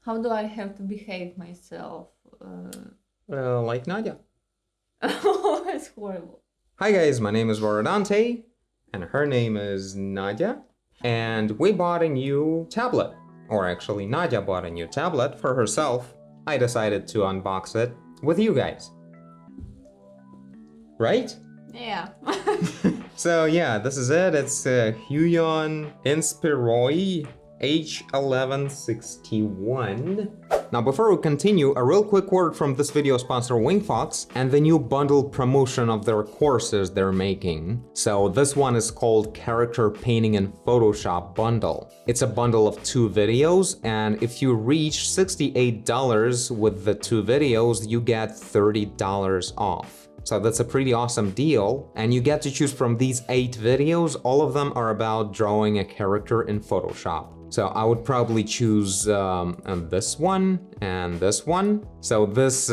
How do I have to behave myself? Like Nadia. Oh, it's horrible. Hi guys, my name is Vorodante, and her name is Nadia, and we bought a new tablet. Or actually, Nadia bought a new tablet for herself. I decided to unbox it with you guys. Right? Yeah. So yeah, this is it. It's Huion H1161. Now before we continue, a real quick word from this video sponsor Wingfox and the new bundle promotion of their courses they're making. So this one is called Character Painting in Photoshop Bundle. It's a bundle of 2 videos, and if you reach $68 with the 2 videos, you get $30 off. So that's a pretty awesome deal, and you get to choose from these 8 videos. All of them are about drawing a character in Photoshop. So I would probably choose this one and this one. So this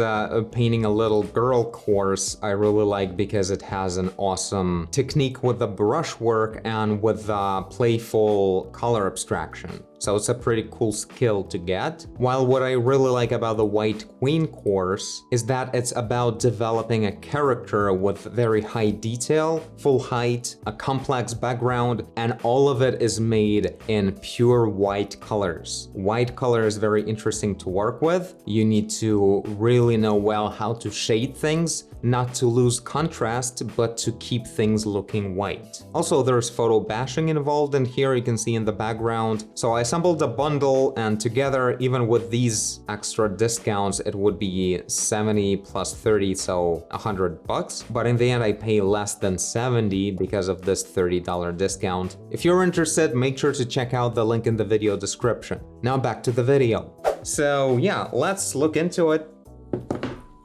painting a little girl course I really like because it has an awesome technique with the brushwork and with playful color abstraction. So it's a pretty cool skill to get. While what I really like about the White Queen course is that it's about developing a character with very high detail, full height, a complex background, and all of it is made in pure white colors. White color is very interesting to work with. You need to really know well how to shade things, not to lose contrast, but to keep things looking white. Also, there's photo bashing involved in here, you can see in the background. So I assembled a bundle, and together, even with these extra discounts, it would be 70 plus 30, so $100. But in the end, I pay less than 70 because of this $30 discount. If you're interested, make sure to check out the link in the video description. Now back to the video. So yeah, let's look into it.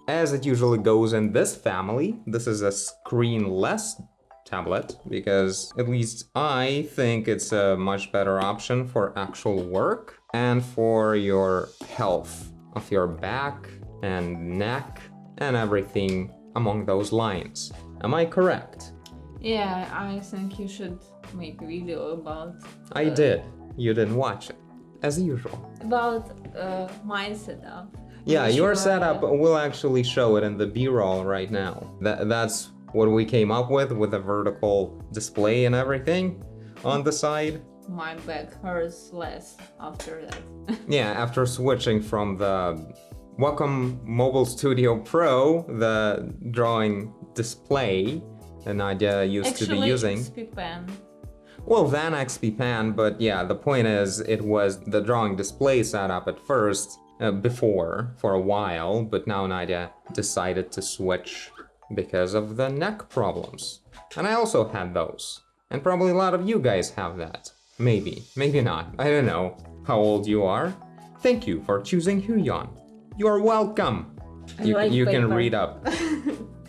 As it usually goes in this family, this is a screenless tablet because at least I think it's a much better option for actual work and for your health of your back and neck and everything among those lines. Am I correct? Yeah, I think you should make a video about... I did. You didn't watch it, as usual. About my setup. Yeah, your setup, we'll actually show it in the B-roll right now. That's what we came up with a vertical display and everything on the side. My back hurts less after that. Yeah, after switching from the Wacom Mobile Studio Pro, the drawing display that Nadia used to be using. XP Pen. Well, then XP Pen, but yeah, the point is it was the drawing display setup at first, before, for a while, but now Nadia decided to switch because of the neck problems. And I also had those. And probably a lot of you guys have that. Maybe, maybe not. I don't know how old you are. Thank you for choosing Huion. You are welcome. You can read up.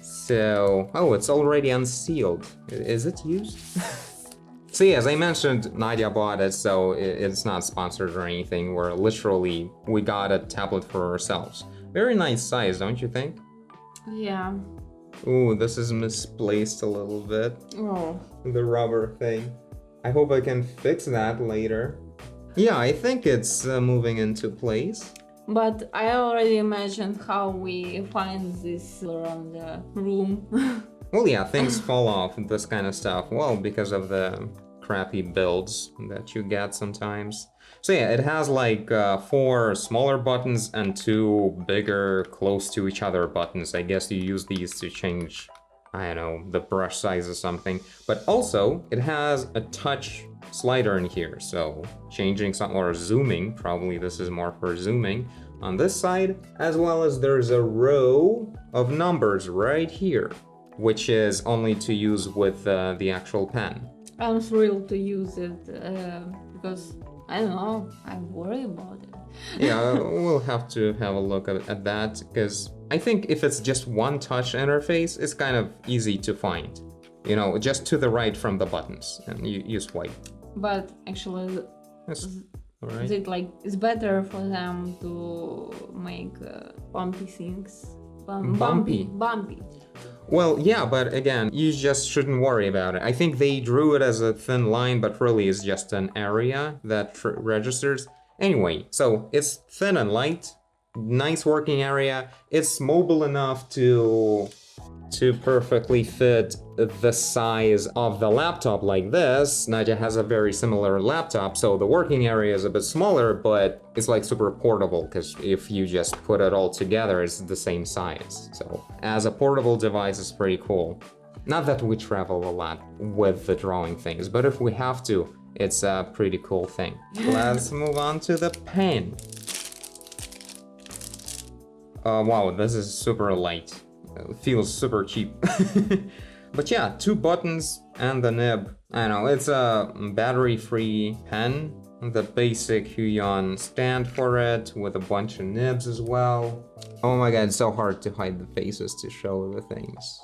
So, oh, it's already unsealed. Is it used? So yeah, as I mentioned, Nadia bought it, so it's not sponsored or anything. We got a tablet for ourselves. Very nice size, don't you think? Yeah. Ooh, this is misplaced a little bit. Oh. The rubber thing. I hope I can fix that later. Yeah, I think it's moving into place. But I already imagined how we find this around the room. Well, yeah, things fall off and this kind of stuff. Well, because of the crappy builds that you get sometimes. So yeah, it has like 4 smaller buttons and 2 bigger, close to each other buttons. I guess you use these to change, I don't know, the brush size or something. But also, it has a touch slider in here. So changing something or zooming, probably this is more for zooming on this side, as well as there's a row of numbers right here, which is only to use with the actual pen. I'm thrilled to use it because, I don't know, I worry about it. Yeah, we'll have to have a look at that, because I think if it's just one touch interface, it's kind of easy to find. You know, just to the right from the buttons, and you swipe. But actually, right. is it like, it's better for them to make bumpy things? Bumpy. Well, yeah, but again, you just shouldn't worry about it. I think they drew it as a thin line, but really it's just an area that registers. Anyway, so it's thin and light, nice working area. It's mobile enough to perfectly fit the size of the laptop like this. Nadia has a very similar laptop, so the working area is a bit smaller, but it's like super portable because if you just put it all together, it's the same size. So as a portable device, it's pretty cool. Not that we travel a lot with the drawing things, but if we have to, it's a pretty cool thing. Let's move on to the pen. Wow, this is super light. It feels super cheap. But yeah, 2 buttons and the nib. I know, it's a battery-free pen. The basic Huion stand for it with a bunch of nibs as well. Oh my god, it's so hard to hide the faces to show the things.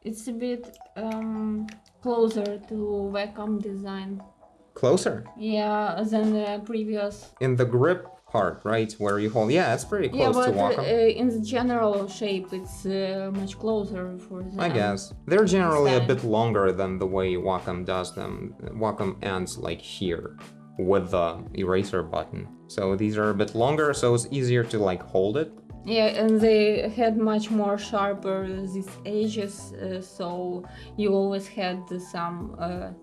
It's a bit closer to Wacom design. Closer? Yeah, than the previous. In the grip part, right, where you hold. Yeah, it's pretty close to Wacom. In the general shape, it's much closer for them. I guess. They're generally a bit longer than the way Wacom does them. Wacom ends like here with the eraser button. So these are a bit longer, so it's easier to like hold it. Yeah, and they had much more sharper these edges, so you always had some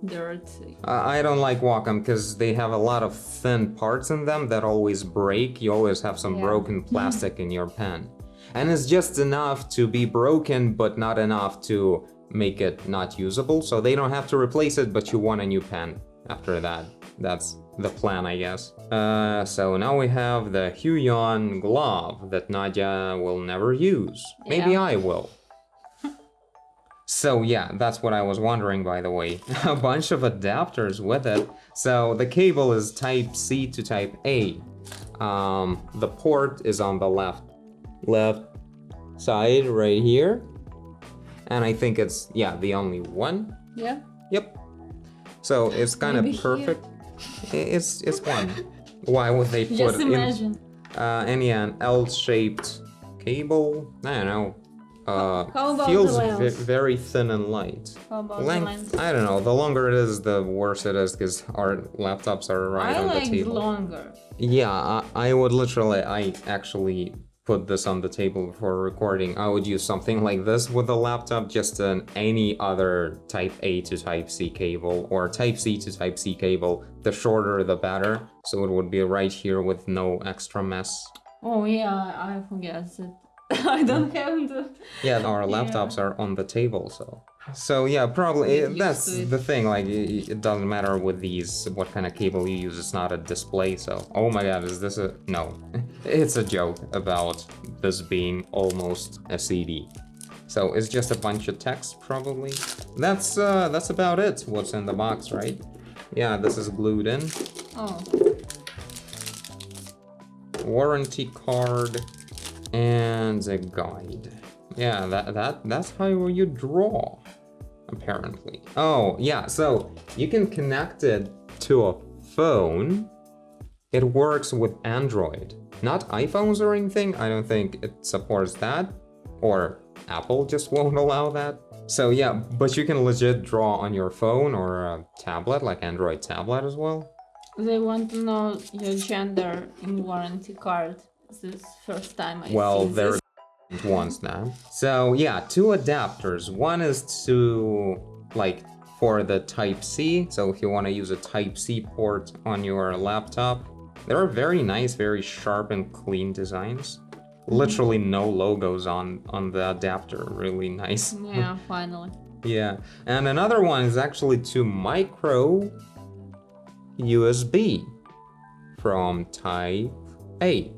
dirt. I don't like Wacom because they have a lot of thin parts in them that always break. You always have some broken plastic in your pen. And it's just enough to be broken, but not enough to make it not usable. So they don't have to replace it, but you want a new pen after that. That's the plan, I guess. So now we have the Huion glove that Nadia will never use. Maybe I will. So yeah, that's what I was wondering, by the way. A bunch of adapters with it. So the cable is type C to type A. The port is on the left side right here. And I think it's, yeah, the only one. Yeah. Yep. So it's kind of perfect. It's one. Why would they put Just imagine. any an L-shaped cable? I don't know. How about feels the length? very thin and light. How about Length? the length? I don't know. The longer it is, the worse it is because our laptops are right on the table. Longer. Yeah, I would literally. I actually put this on the table before recording. I would use something like this with a laptop, just any other type A to type C cable or type C to type C cable. The shorter the better, so it would be right here with no extra mess. Oh yeah, I forget that. I don't have the... Yeah, our laptops are on the table, so yeah, probably that's the thing, like it doesn't matter with these what kind of cable you use. It's not a display. So oh my god, is this a no? It's a joke about this being almost a CD. So it's just a bunch of text, probably. That's about it. What's in the box, right? Yeah, this is glued in. Oh. Warranty card and a guide. Yeah, that's how you draw, apparently. Oh yeah, so you can connect it to a phone. It works with Android, not iPhones or anything. I don't think it supports that, or Apple just won't allow that. So yeah, but you can legit draw on your phone or a tablet, like Android tablet as well. They want to know your gender in warranty card. This is first time I see There this. ones now. So yeah, 2 adapters. One is to like for the type C. So if you want to use a type C port on your laptop, they're very nice, very sharp and clean designs. Literally no logos on the adapter. Really nice. Yeah, finally. Yeah, and another one is actually to micro USB from type A.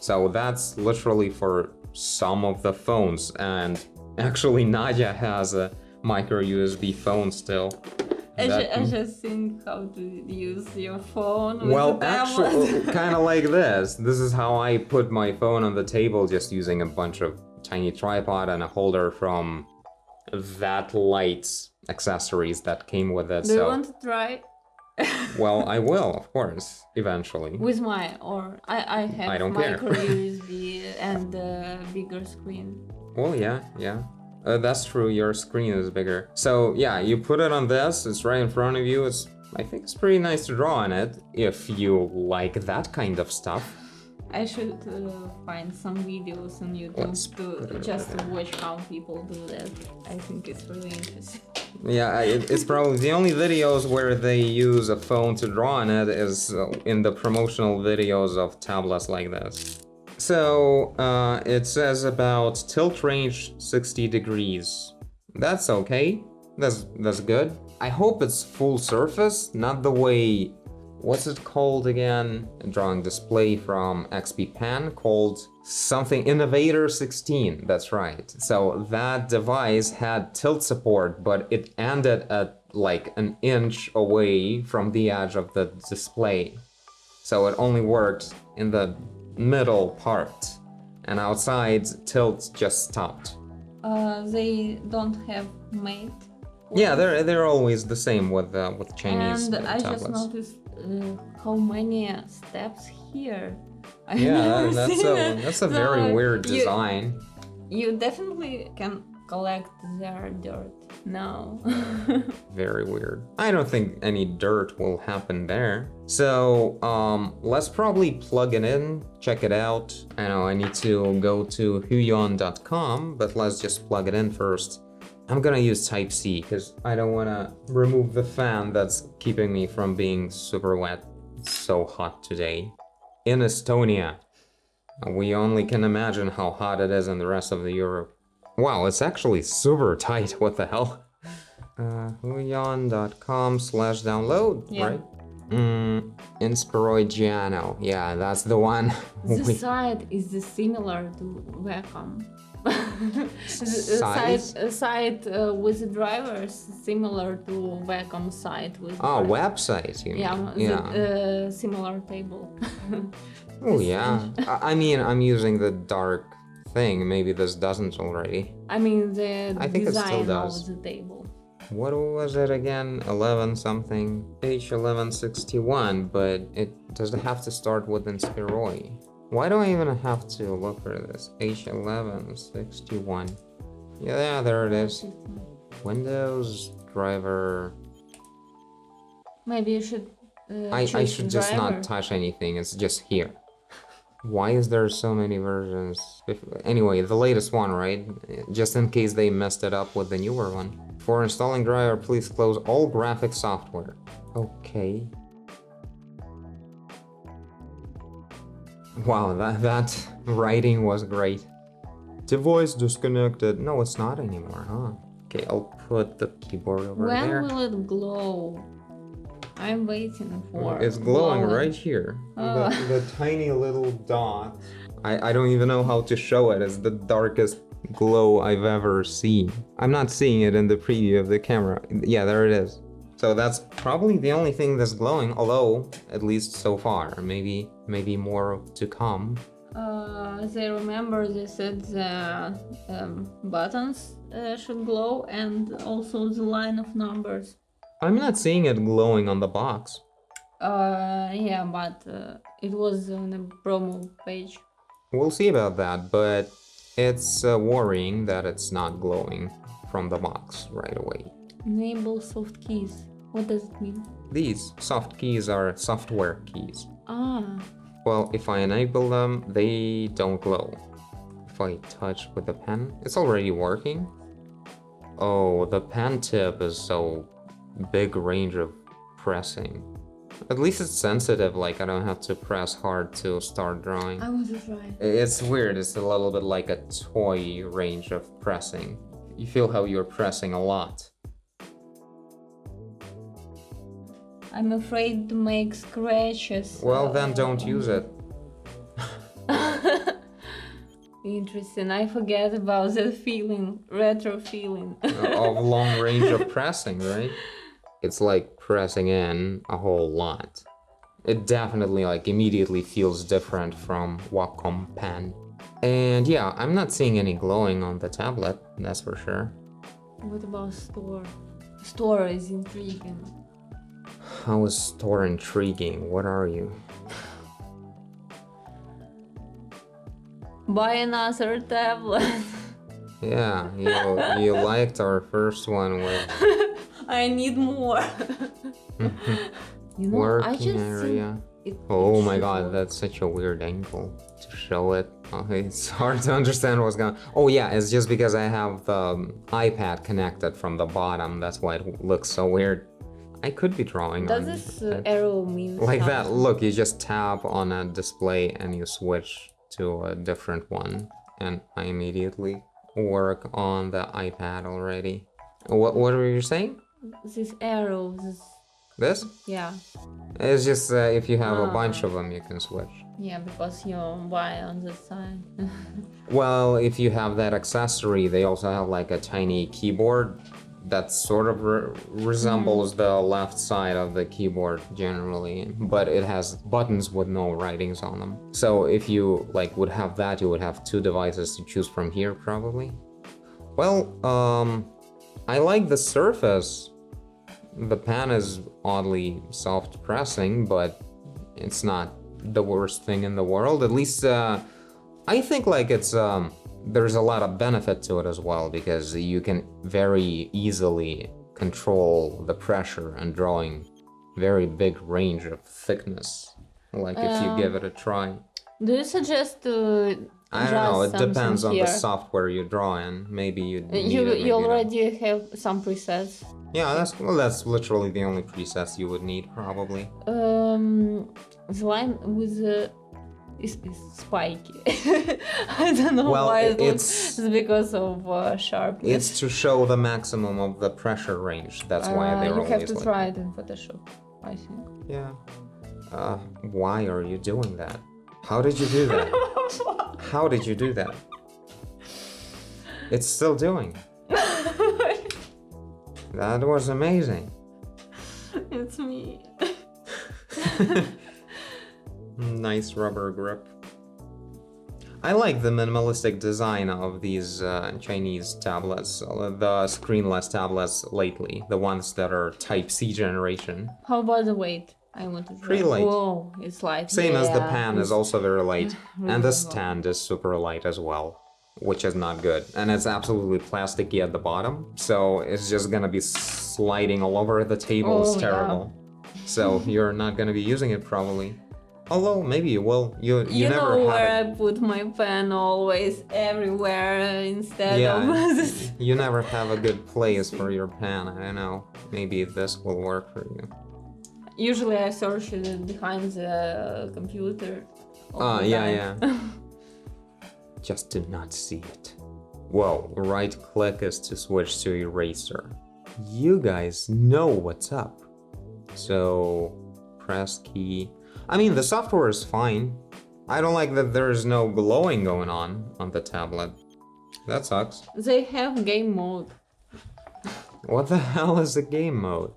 So that's literally for some of the phones, and actually Nadia has a micro USB phone still. I just think how to use your phone with Well, the actually, tablet. kind of like this. This is how I put my phone on the table, just using a bunch of tiny tripod and a holder from that light accessories that came with it. Do you want to try? Well, I will, of course, eventually. With mine, or I have I don't care. micro USB and a bigger screen. Well, yeah. That's true, your screen is bigger. So yeah, you put it on this, it's right in front of you, it's I think it's pretty nice to draw on it, if you like that kind of stuff. I should find some videos on YouTube to just watch how people do that. I think it's really interesting. Yeah, it's probably the only videos where they use a phone to draw on it is in the promotional videos of tablets like this. So, it says about tilt range 60 degrees. That's okay. That's good. I hope it's full surface, not the way... What's it called again? A drawing display from XP Pen called something Innovator 16. That's right. So that device had tilt support, but it ended at like an inch away from the edge of the display. So it only worked in the middle part, and outside tilt just stopped. They don't have mate. Yeah, they're always the same with Chinese and I tablets. just noticed how many steps here. Yeah, that's a very weird design. You definitely can collect their dirt now. Very weird. I don't think any dirt will happen there. So, let's probably plug it in, check it out. I know I need to go to huion.com, but let's just plug it in first. I'm gonna use Type-C because I don't wanna remove the fan that's keeping me from being super wet. It's so hot today. In Estonia. We only can imagine how hot it is in the rest of the Europe. Wow, it's actually super tight, what the hell? Huion.com/download, yeah. Right? Inspiroigiano, yeah, that's the one. The site is similar to Wacom. Site with the drivers similar to Wacom site with. Oh, website, you mean? Yeah. Similar table. Oh yeah. I mean, I'm using the dark thing. Maybe this doesn't already. I mean the I think design it still does. of the table. What was it again? 11 something. H1161, but does it have to start with Inspiroi? Why do I even have to look for this? H1161. Yeah, there it is. Windows driver. Maybe you should. I should just not touch anything. It's just here. Why is there so many versions? Anyway, the latest one, right? Just in case they messed it up with the newer one. For installing driver, please close all graphic software. Okay. Wow, that writing was great. Device disconnected. No, it's not anymore, huh? Okay, I'll put the keyboard over there. When will it glow? I'm waiting for. It's glowing right here. The tiny little dot. I don't even know how to show it. It's the darkest glow I've ever seen. I'm not seeing it in the preview of the camera. Yeah, there it is. So that's probably the only thing that's glowing, although, at least so far, maybe more to come. They said the buttons should glow and also the line of numbers. I'm not seeing it glowing on the box. Yeah, but it was on the promo page. We'll see about that, but it's worrying that it's not glowing from the box right away. Enable soft keys. What does it mean? These soft keys are software keys. Ah. Well, if I enable them, they don't glow. If I touch with the pen, it's already working. Oh, the pen tip is so big range of pressing. At least it's sensitive, like I don't have to press hard to start drawing. I want to try. It's weird, it's a little bit like a toy range of pressing. You feel how you're pressing a lot. I'm afraid to make scratches. Well, then don't use it. Interesting, I forget about that feeling, retro feeling. Of long range of pressing, right? It's like pressing in a whole lot. It definitely like immediately feels different from Wacom pen. And yeah, I'm not seeing any glowing on the tablet, that's for sure. What about store? Store is intriguing. How is store intriguing? What are you? Buy another tablet. Yeah, you liked our first one with I need more. You know, I Working just area. think Oh it my should god, work. that's such a weird angle to show it. It's hard to understand what's going on. Oh yeah, it's just because I have the iPad connected from the bottom. That's why it looks so weird. I could be drawing Does on this it. arrow mean Like that. something? Look, you just tap on a display and you switch to a different one. And I immediately work on the iPad already. What were you saying? This arrow, This? yeah. It's just if you have a bunch of them, you can switch. Yeah, because you buy on this side. Well, if you have that accessory, they also have like a tiny keyboard that sort of resembles the left side of the keyboard generally, but it has buttons with no writings on them. So if you like would have that, you would have two devices to choose from here probably. Well, I like the surface. The pen is oddly soft pressing, but it's not the worst thing in the world. At least I think like it's there's a lot of benefit to it as well, because you can very easily control the pressure and drawing very big range of thickness, like if you give it a try. Do you suggest I don't know, it adjust depends something on the here? software you draw in. Maybe you need You it, maybe you not. already have some presets. Yeah, that's literally the only presets you would need probably. The line with the is spiky. I don't know Well, why it's because of sharpness. It's to show the maximum of the pressure range. That's why they're You always have to like try it in Photoshop, I think. Yeah. Why are you doing that? How did you do that? How did you do that? It's still doing. That was amazing. It's me. Nice rubber grip. I like the minimalistic design of these Chinese tablets, the screenless tablets lately, the ones that are Type-C generation. How about the weight? I want to try. Pretty light. Whoa, it's light. Same as the Yeah, pan is it's also very light, really and the light. stand is super light as well, which is not good. And it's absolutely plasticky at the bottom, so it's just gonna be sliding all over the table. It's Oh, yeah. terrible. So you're not gonna be using it probably. Although maybe you will. You You never know have where it. I put my pen always, everywhere instead Yeah, of this. you never have a good place for your pen. I don't know. Maybe this will work for you. Usually I search it behind the computer. all the Yeah, time. yeah. Just do not see it. Whoa, right click is to switch to eraser. You guys know what's up. So, press key. I mean, the software is fine. I don't like that there's no glowing going on the tablet. That sucks. They have game mode. What the hell is the game mode?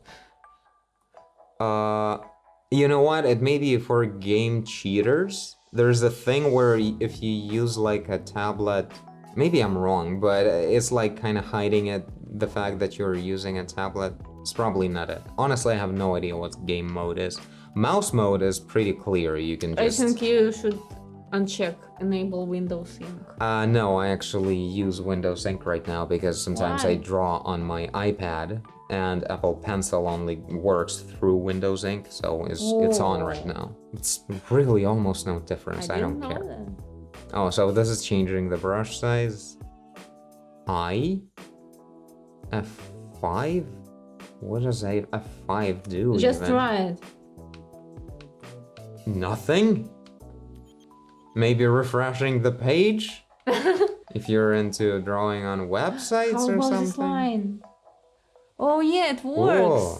You know what? It may be for game cheaters. There's a thing where if you use like a tablet, maybe I'm wrong, but it's like kind of hiding it, the fact that you're using a tablet. It's probably not it. Honestly, I have no idea what game mode is. Mouse mode is pretty clear. You can I just... think you should uncheck enable Windows Sync. No, I actually use Windows Sync right now because sometimes Why? I draw on my iPad and Apple Pencil only works through Windows Ink, so it's on right now. It's really almost no difference. I don't didn't care. know Oh, so this is changing the brush size. F5? What does F5 do? that. Just even? try it. Nothing? Maybe refreshing the page? If you're into drawing on websites How or about something? this line? Oh yeah, it works. Whoa.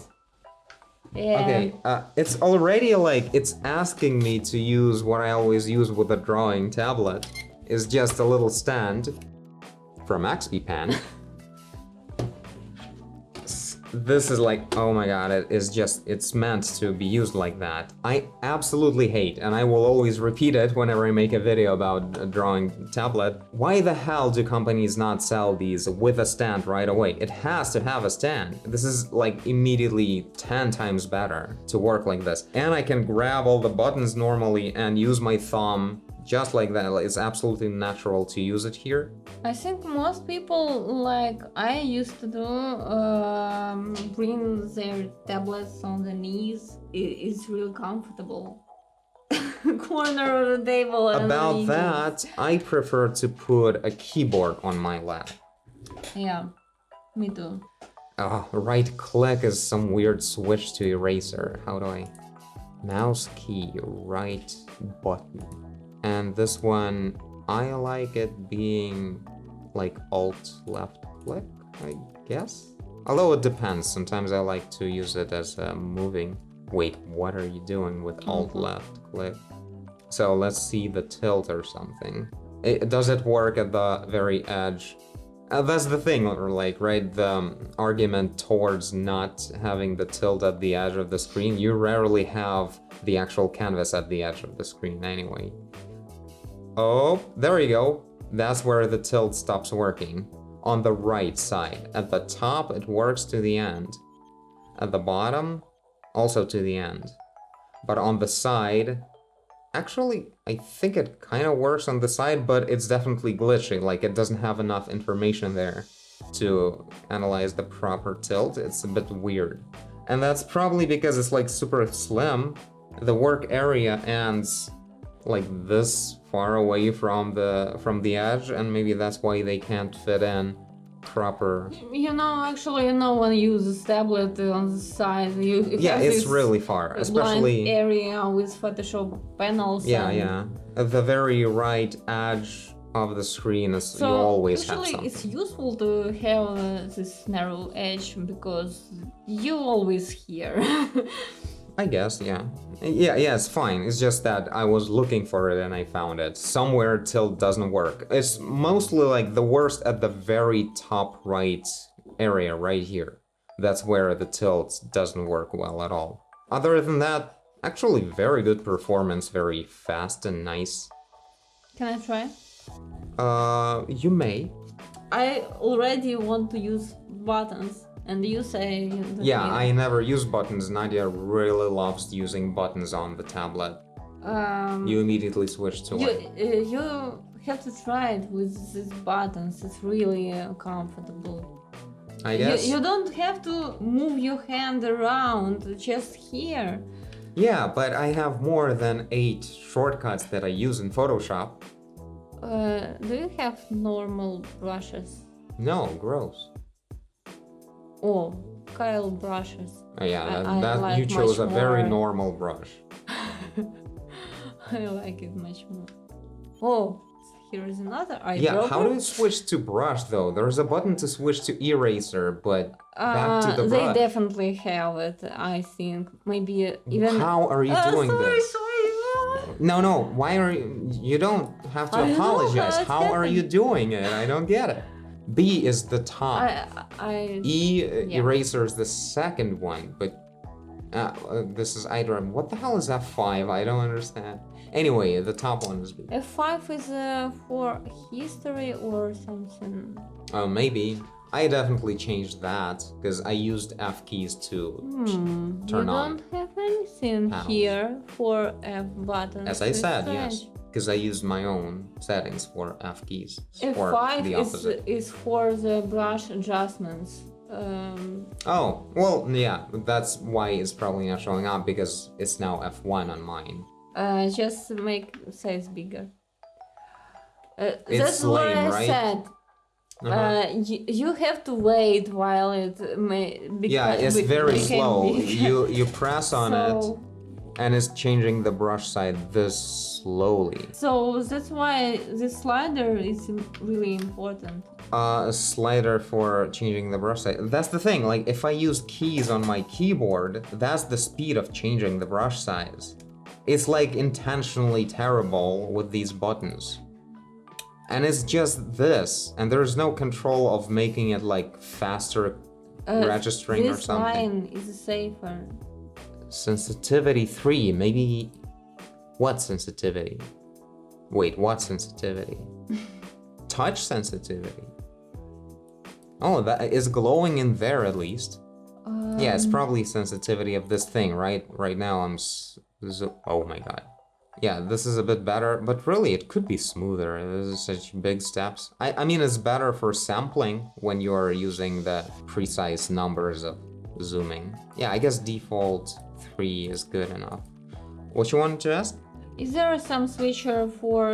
Yeah. Okay, it's already like, it's asking me to use what I always use with a drawing tablet. It's just a little stand from XP-Pen. This is like, oh my god, it's meant to be used like that. I absolutely hate, and I will always repeat it whenever I make a video about a drawing tablet. Why the hell do companies not sell these with a stand right away? It has to have a stand. This is like immediately 10 times better to work like this. And I can grab all the buttons normally and use my thumb just like that. Like, it's absolutely natural to use it here. I think most people, like I used to do, bring their tablets on the knees. It's really comfortable. Corner of the table. And About reading. that, I prefer to put a keyboard on my lap. Yeah, me too. Right click is some weird switch to eraser. How do I? Mouse key, right button. And this one, I like it being like alt left click, I guess. Although it depends, sometimes I like to use it as a moving. Wait, what are you doing with alt left click? So let's see the tilt or something. Does it work at the very edge? That's the thing, like, right? The argument towards not having the tilt at the edge of the screen, you rarely have the actual canvas at the edge of the screen anyway. Oh, there you go. That's where the tilt stops working. On the right side. At the top, it works to the end. At the bottom, also to the end. But on the side, actually, I think it kind of works on the side, but it's definitely glitchy. Like, it doesn't have enough information there to analyze the proper tilt. It's a bit weird. And that's probably because it's like super slim. The work area ends like this far away from the edge, and maybe that's why they can't fit in proper. Actually, no one uses tablet on the side. Yeah, it's really far, especially area with Photoshop panels. Yeah. At the very right edge of the screen is so you always have something. It's useful to have this narrow edge because you always hear. I guess, yeah. Yeah, it's fine. It's just that I was looking for it and I found it. Somewhere tilt doesn't work. It's mostly like the worst at the very top right area right here. That's where the tilt doesn't work well at all. Other than that, actually very good performance, very fast and nice. Can I try? You may. I already want to use buttons. And you say... Yeah, I never use buttons. Nadia really loves using buttons on the tablet. You immediately switch to one. You have to try it with these buttons. It's really comfortable. I guess. You don't have to move your hand around, just here. Yeah, but I have more than 8 shortcuts that I use in Photoshop. Do you have normal brushes? No, gross. Oh, Kyle brushes. Yeah, I like you chose a very more. normal brush. I like it much more. Oh, here is another. How do you switch to brush though? There's a button to switch to eraser, but back to the brush. They definitely have it, I think. Maybe even... How are you doing this? Sorry. No, why are you... You don't have to apologize. How are you doing it? I don't get it. B is the top. Eraser is the second one, but this is either... What the hell is F5? I don't understand. Anyway, the top one is B. F5 is for history or something. Maybe. I definitely changed that, because I used F keys to turn on. You don't have anything here for F buttons. As I said, yes. Because I used my own settings for F keys. Or the opposite. Is for the brush adjustments. Oh, well, yeah, that's why it's probably not showing up, because it's now F1 on mine. Just make size bigger. It's that's lame, what I right? said. You have to wait while it it's very slow. You press on it, and it's changing the brush side this slowly. So that's why this slider is really important. A slider for changing the brush size. That's the thing, like if I use keys on my keyboard, that's the speed of changing the brush size. It's like intentionally terrible with these buttons. And it's just this, and there's no control of making it like faster registering or something. This line is safer. Sensitivity 3, maybe... What sensitivity? Wait, what sensitivity? Touch sensitivity. Oh, that is glowing in there at least. Yeah, it's probably sensitivity of this thing, right? Right now I'm... Oh my god. Yeah, this is a bit better, but really it could be smoother. This is such big steps. I mean, it's better for sampling when you're using the precise numbers of zooming. Yeah, I guess default 3 is good enough. What you want to ask? Is there some switcher for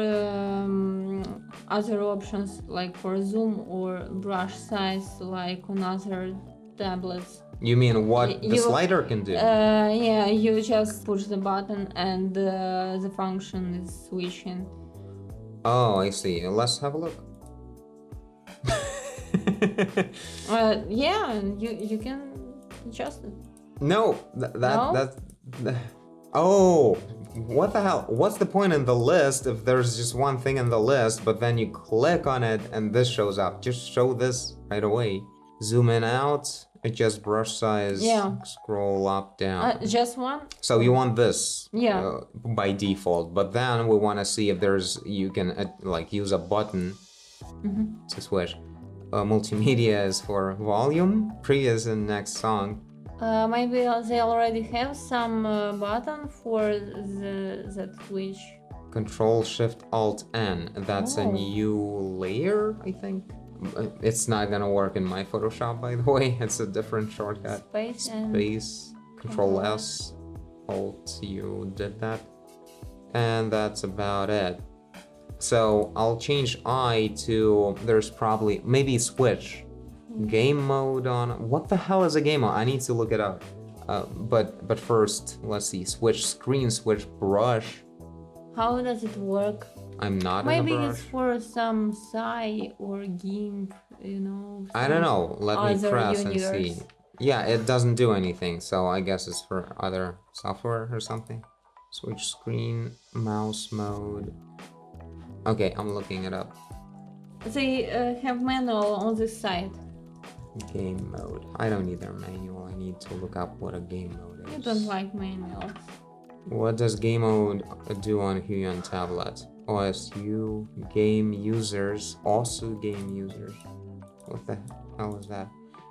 other options, like for zoom or brush size, like on other tablets? You mean what the slider can do? Yeah, you just push the button and the function is switching. Oh, I see. Let's have a look. Yeah, you can adjust it. No, No? Oh, what the hell? What's the point in the list if there's just one thing in the list, but then you click on it and this shows up? Just show this right away. Zoom in out, adjust brush size, Yeah. scroll up, down. Just one? So you want this Yeah. by default, but then we want to see if you can like use a button to switch. Multimedia is for volume, previous and next song. Maybe they already have some button for that switch. Control Shift Alt N. That's a new layer, I think. It's not gonna work in my Photoshop, by the way. It's a different shortcut. Space, Control S, Alt. You did that, and that's about it. So I'll change I to. There's probably maybe switch game mode on. What the hell is a game mode? I need to look it up. But first, let's see. Switch screen, switch brush. How does it work? I'm not Maybe in a brush. it's for some Psy or GIMP, you know. I don't know. Let me press and see. Yeah, it doesn't do anything, so I guess it's for other software or something. Switch screen, mouse mode. Okay, I'm looking it up. They have manual on this side. Game mode. I don't need their manual. I need to look up what a game mode is. You don't like manuals. What does game mode do on Huion tablet? OSU game users, also game users. What the hell is that?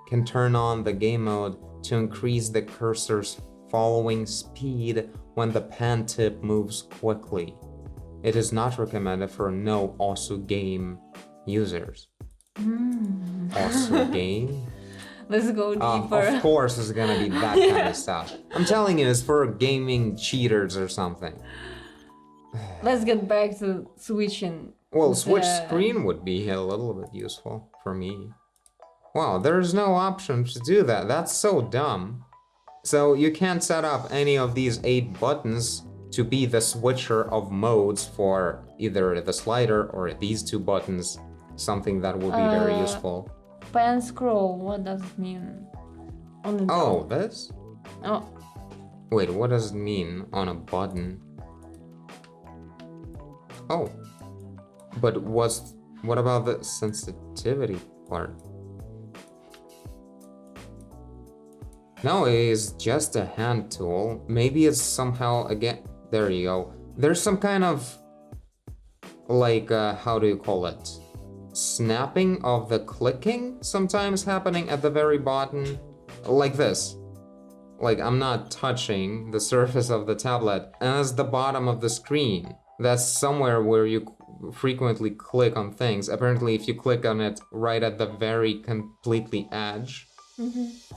Can turn on the game mode to increase the cursor's following speed when the pen tip moves quickly. It is not recommended for no also game users. Also game? Let's go deeper. Of course it's gonna be that kind of stuff. I'm telling you, it's for gaming cheaters or something. Let's get back to switching. Well, switch screen would be a little bit useful for me. Wow, there's no option to do that. That's so dumb. So you can't set up any of these 8 buttons to be the switcher of modes for either the slider or these 2 buttons. Something that would be very useful. Pen scroll, what does it mean? On the Oh, this? Oh. Wait, what does it mean on a button? Oh. But what about the sensitivity part? No, it is just a hand tool. Maybe it's somehow, again, there you go. There's some kind of, like, how do you call it? Snapping of the clicking sometimes happening at the very bottom, like this. Like I'm not touching the surface of the tablet, and that's the bottom of the screen. That's somewhere where you frequently click on things. Apparently, if you click on it right at the very completely edge,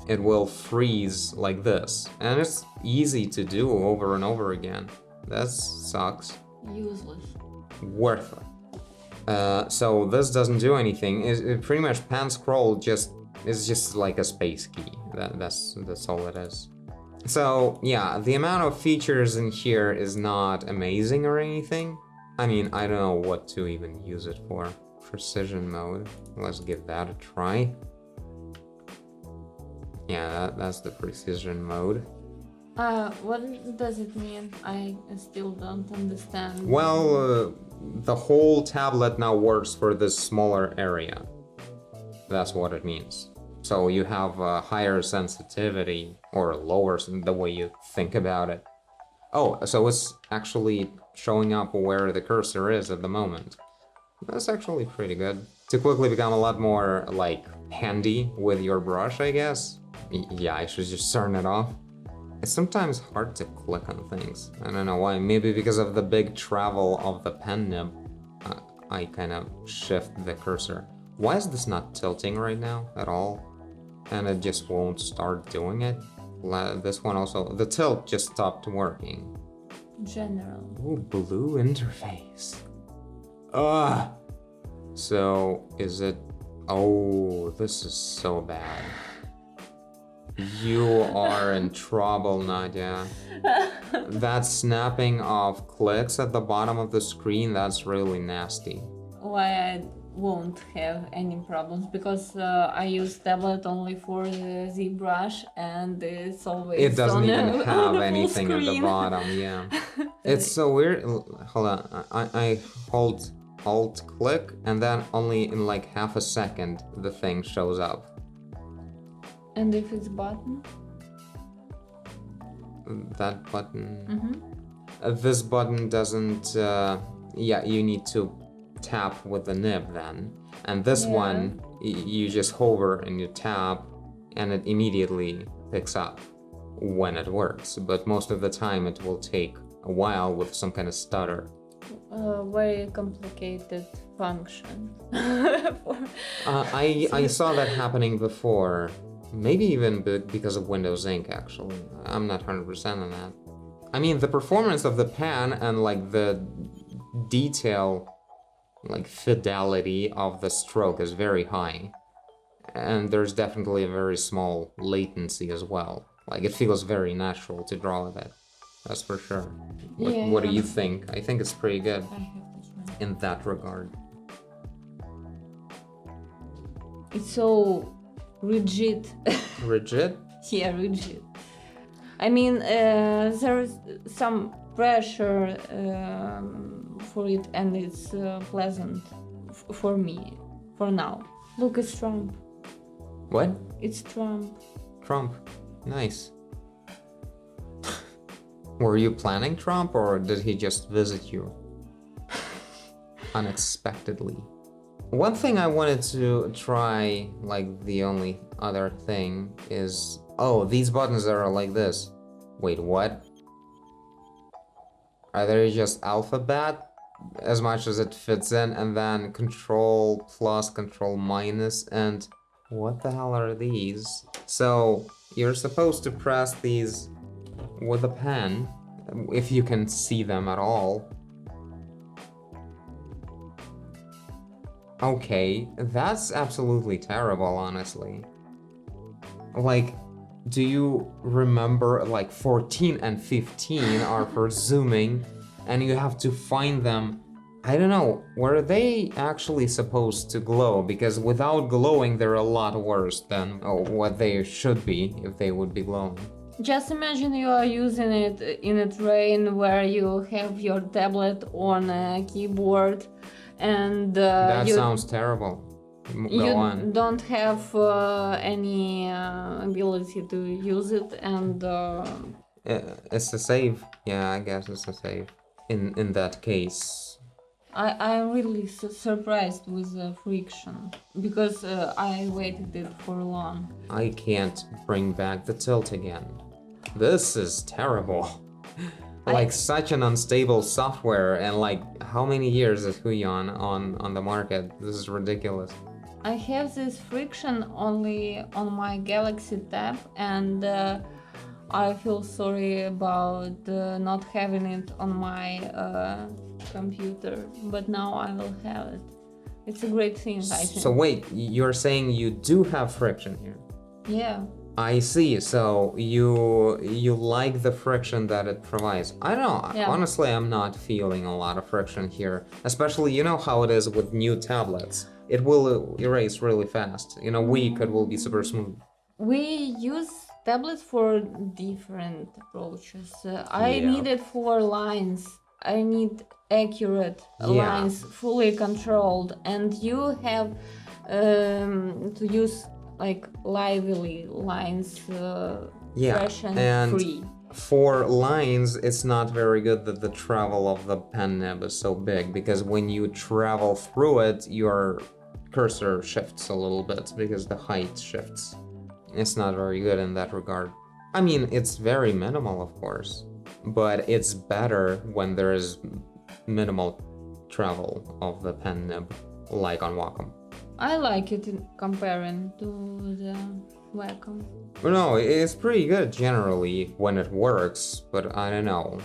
it will freeze like this. And it's easy to do over and over again. That sucks. Useless. Worth it. So this doesn't do anything. It pretty much pan scroll is just like a space key. That's all it is. So yeah, the amount of features in here is not amazing or anything. I mean, I don't know what to even use it for. Precision mode. Let's give that a try. Yeah, that's the precision mode. What does it mean? I still don't understand. Well, the whole tablet now works for this smaller area. That's what it means. So you have a higher sensitivity or lower, the way you think about it. Oh, so it's actually showing up where the cursor is at the moment. That's actually pretty good. To quickly become a lot more, like, handy with your brush, I guess. Yeah, I should just turn it off. It's sometimes hard to click on things. I don't know why. Maybe because of the big travel of the pen nib, I kind of shift the cursor. Why is this not tilting right now at all? And it just won't start doing it? This one also, the tilt just stopped working. General. Ooh, blue interface. Ugh. So, is it... Oh, this is so bad. You are in trouble, Nadia. That snapping of clicks at the bottom of the screen, that's really nasty. Why I won't have any problems, because I use tablet only for the ZBrush and it's always It doesn't on even a, have on a full anything at the screen. bottom, yeah. It's so weird. Hold on, I hold Alt click and then only in like half a second the thing shows up. And if it's button? That button... this button doesn't... yeah, you need to tap with the nib then. And this one, you just hover and you tap and it immediately picks up when it works. But most of the time it will take a while with some kind of stutter. Very complicated function. I saw that happening before. Maybe even because of Windows Ink, actually. I'm not 100% on that. I mean, the performance of the pen and like the detail, like fidelity of the stroke is very high. And there's definitely a very small latency as well. Like, it feels very natural to draw with it. That's for sure. What do you think? I think it's pretty good in that regard. It's so rigid. Rigid? Yeah, rigid. I mean, there's some pressure for it, and it's pleasant for me, for now. Look, it's Trump. What? It's Trump. Trump. Nice. Were you planning Trump, or did he just visit you? Unexpectedly. One thing I wanted to try, like the only other thing, is... Oh, these buttons are like this. Wait, what? Are they just alphabet? As much as it fits in, and then Control plus, Control minus, and... What the hell are these? So, you're supposed to press these with a pen, if you can see them at all. Okay, that's absolutely terrible, honestly. Like, do you remember, like, 14 and 15 are for zooming, and you have to find them. I don't know, were they actually supposed to glow? Because without glowing, they're a lot worse than what they should be if they would be glowing. Just imagine you are using it in a train where you have your tablet on a keyboard and that sounds terrible. Go on. You don't have any ability to use it, and it's a save. Yeah, I guess it's a save. In that case. I'm really surprised with the friction, because I waited it for long. I can't bring back the tilt again. This is terrible. Like, such an unstable software, and like, how many years is Huion on the market? This is ridiculous. I have this friction only on my Galaxy Tab, and I feel sorry about not having it on my computer, but now I will have it. It's a great thing, I think. So wait, you're saying you do have friction here? Yeah. I see. So you like the friction that it provides. I don't know. Yeah. Honestly, I'm not feeling a lot of friction here. Especially, you know how it is with new tablets. It will erase really fast. In a week, it will be super smooth. We use tablets for different approaches. I need it for lines. I need accurate lines, fully controlled, and you have to use like lively lines, fresh and free. For lines, it's not very good that the travel of the pen nib is so big, because when you travel through it, your cursor shifts a little bit because the height shifts. It's not very good in that regard. I mean, it's very minimal, of course, but it's better when there is minimal travel of the pen nib, like on Wacom. I like it in comparing to the Wacom. No, it's pretty good generally when it works, but I don't know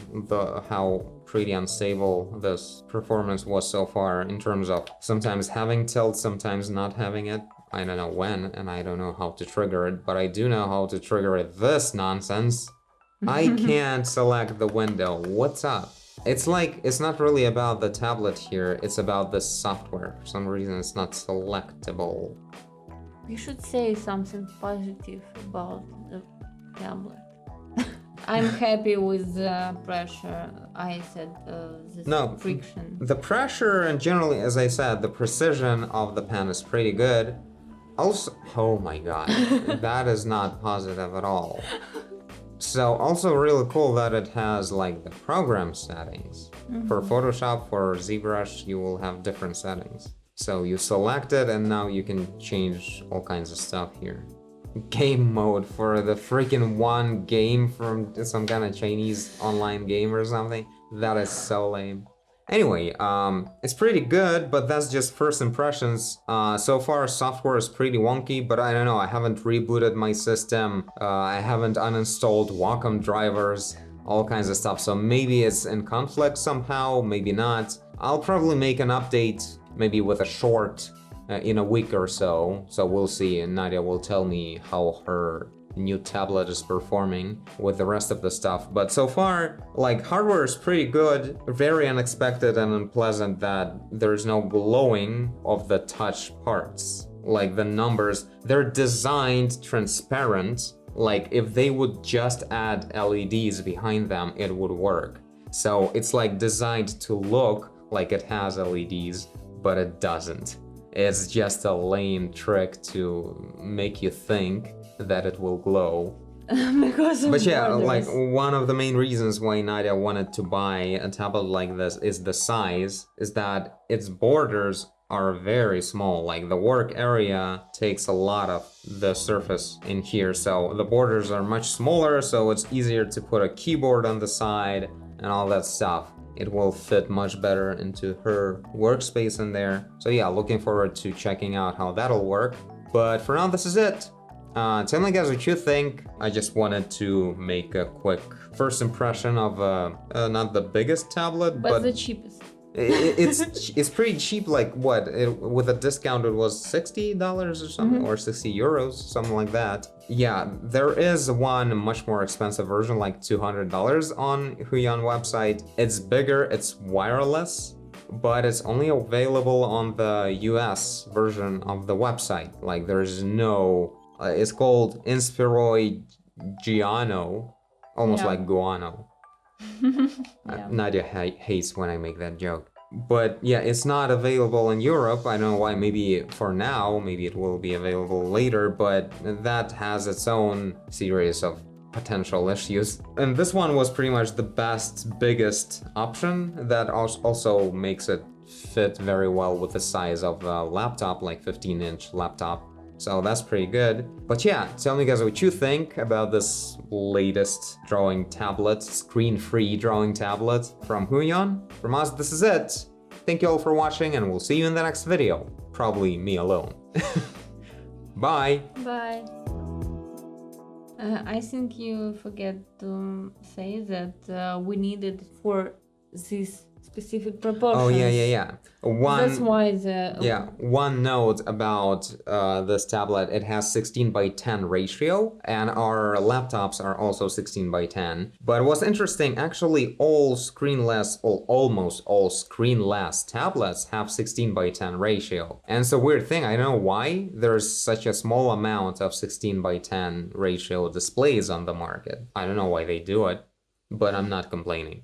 how pretty unstable this performance was so far in terms of sometimes having tilt, sometimes not having it. I don't know when, and I don't know how to trigger it, but I do know how to trigger it. This nonsense. I can't select the window. What's up? It's like, it's not really about the tablet here, it's about the software. For some reason, it's not selectable. You should say something positive about the tablet. I'm happy with the pressure. I said this friction. The pressure and generally, as I said, the precision of the pen is pretty good. Also, oh my god, that is not positive at all. So also really cool that it has like the program settings. For Photoshop, for ZBrush, you will have different settings. So you select it and now you can change all kinds of stuff here. Game mode for the freaking one game from some kind of Chinese online game or something. That is so lame. Anyway, it's pretty good, but that's just first impressions. So far, software is pretty wonky, but I don't know, I haven't rebooted my system, I haven't uninstalled Wacom drivers, all kinds of stuff, so maybe it's in conflict somehow, maybe not. I'll probably make an update, maybe with a short, in a week or so we'll see, and Nadia will tell me how her new tablet is performing with the rest of the stuff. But so far, like, hardware is pretty good, very unexpected and unpleasant that there's no glowing of the touch parts. Like the numbers, they're designed transparent. Like if they would just add LEDs behind them, it would work. So it's like designed to look like it has LEDs, but it doesn't. It's just a lame trick to make you think that it will glow. But yeah, like one of the main reasons why Nadia wanted to buy a tablet like this is the size, is that its borders are very small. Like the work area takes a lot of the surface in here, so the borders are much smaller, so it's easier to put a keyboard on the side and all that stuff. It will fit much better into her workspace in there. So yeah, looking forward to checking out how that'll work. But for now, this is it. Tell me guys what you think. I just wanted to make a quick first impression of not the biggest tablet, but the cheapest. It's pretty cheap. Like what? With a discount, it was $60 or something, or 60 euros, something like that. Yeah, there is one much more expensive version, like $200 on Huion website. It's bigger, it's wireless, but it's only available on the US version of the website. Like there's no. It's called Inspiroi Giano, almost like guano. Nadia hates when I make that joke. But yeah, it's not available in Europe. I don't know why, maybe for now, maybe it will be available later, but that has its own series of potential issues. And this one was pretty much the best, biggest option that also makes it fit very well with the size of the laptop, like 15-inch laptop. So that's pretty good. But yeah, tell me guys what you think about this latest drawing tablet, screen-free drawing tablet from Huion. From us, this is it. Thank you all for watching, and we'll see you in the next video. Probably me alone. Bye. Bye. I think you forget to say that we needed for this specific proportions. Oh yeah. That's why the one note about this tablet: it has 16:10 ratio, and our laptops are also 16:10. But what's interesting, actually, all screenless, or almost all screenless tablets have 16:10 ratio. And it's a weird thing. I don't know why there's such a small amount of 16:10 ratio displays on the market. I don't know why they do it, but I'm not complaining.